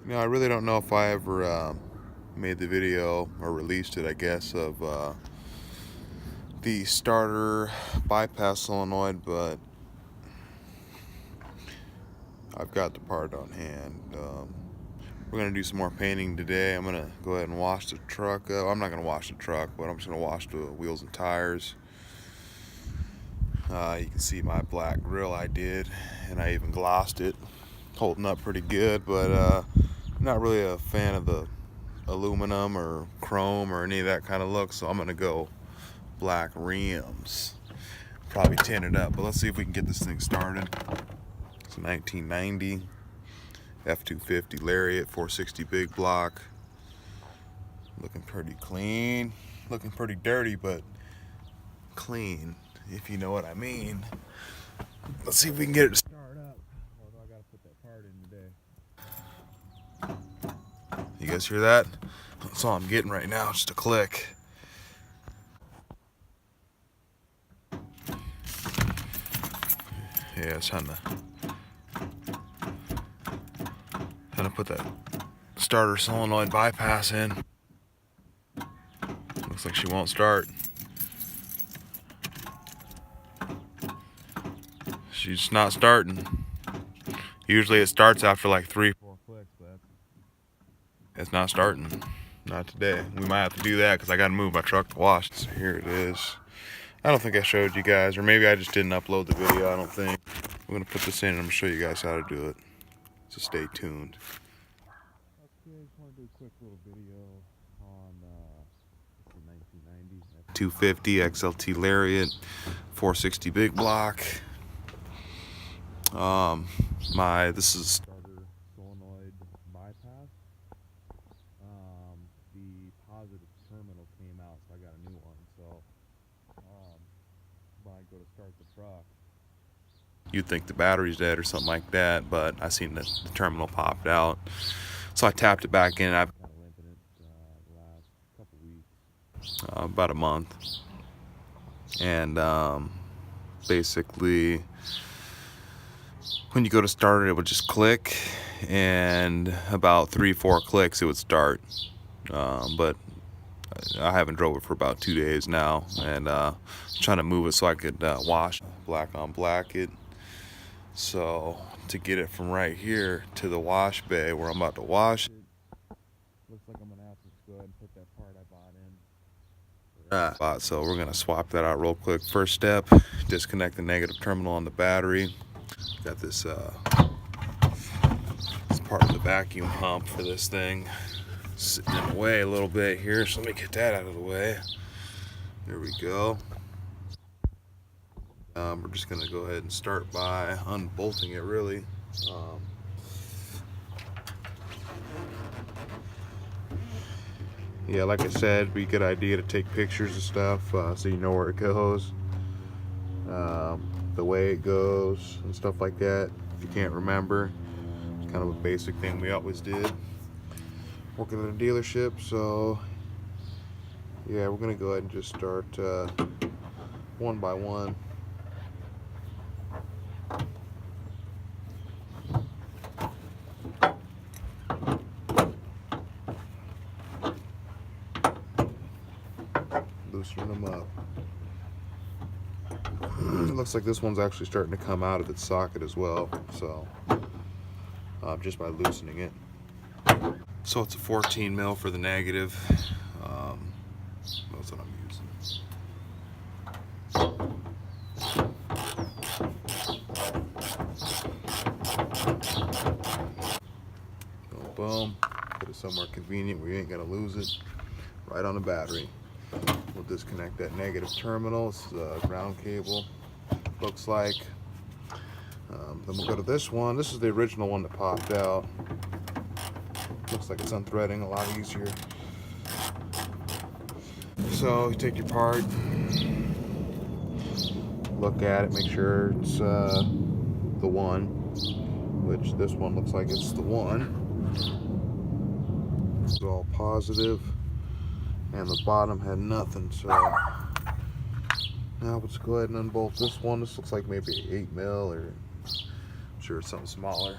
You know, I really don't know if I ever made the video or released it, I guess, of the starter bypass solenoid, but I've got the part on hand. We're going to do some more painting today. I'm going to go ahead and wash the truck. I'm not going to wash the truck, but I'm just going to wash the wheels and tires. You can see my black grill I did, and I even glossed it. Holding up pretty good, but I'm not really a fan of the aluminum or chrome or any of that kind of look, so I'm going to go black rims. Probably tin it up, but let's see if we can get this thing started. It's a 1990 F-250 Lariat 460 big block. Looking pretty clean. Looking pretty dirty, but clean, if you know what I mean. Let's see if we can get it to start up. Although I gotta put that part in today. You guys hear that? That's all I'm getting right now, just a click. Yeah, it's time to put that starter solenoid bypass in. Looks like she won't start. She's not starting. Usually it starts after like 3-4 clicks, but it's not starting. Not today. We might have to do that because I got to move my truck to wash. So here it is. I don't think I showed you guys, or maybe I just didn't upload the video, I don't think. I'm going to put this in and I'm going to show you guys how to do it. So stay tuned. Okay, I just want to do a quick little video on the 1990 250 XLT Lariat 460 big block. This is starter solenoid bypass. The positive terminal came out, so I got a new one. So when I go to start the truck, you'd think the battery's dead or something like that, but I seen the terminal popped out, so I tapped it back in. I've been kind of limping it the last couple weeks, about a month, and basically when you go to start it, it would just click, and about 3-4 clicks it would start. But I haven't drove it for about 2 days now, and trying to move it so I could wash black on black it. So to get it from right here to the wash bay where I'm about to wash it, looks like I'm gonna have to go ahead and put that part I bought in. So we're gonna swap that out real quick. First step, disconnect the negative terminal on the battery. Got this part of the vacuum pump for this thing sitting in the way a little bit here, so let me get that out of the way. There we go. We're just gonna go ahead and start by unbolting it, really. Yeah, like I said, it'd be a good idea to take pictures of stuff so you know where it goes, the way it goes and stuff like that. If you can't remember, it's kind of a basic thing we always did working at a dealership. So yeah, we're gonna go ahead and just start one by one. Loosening them up. It looks like this one's actually starting to come out of its socket as well, so just by loosening it. So it's a 14 mil for the negative. That's what I'm using. Boom, boom. Put it somewhere convenient where you ain't gonna lose it. Right on the battery. We'll disconnect that negative terminal. It's the ground cable, looks like. Then we'll go to this one. This is the original one that popped out. Looks like it's unthreading a lot easier. So you take your part, look at it, make sure it's the one, which this one looks like it's the one. It's all positive, and the bottom had nothing. So now let's go ahead and unbolt this one. This looks like maybe 8 mil, or I'm sure it's something smaller.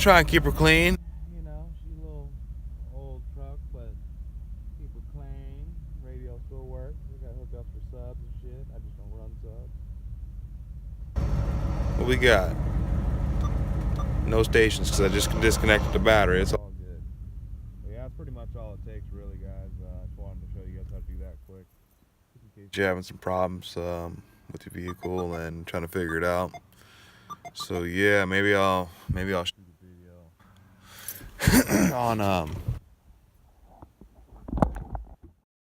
Try and keep her clean. You know, she's a little old truck, but keep her clean. Radio still works. We got hookups for subs and shit. I just don't run subs. What we got? No stations because I just disconnected the battery. It's all good. But yeah, that's pretty much all it takes, really, guys. I just wanted to show you guys how to do that quick. In case you're having some problems with your vehicle and trying to figure it out. So yeah, maybe I'll shoot a video on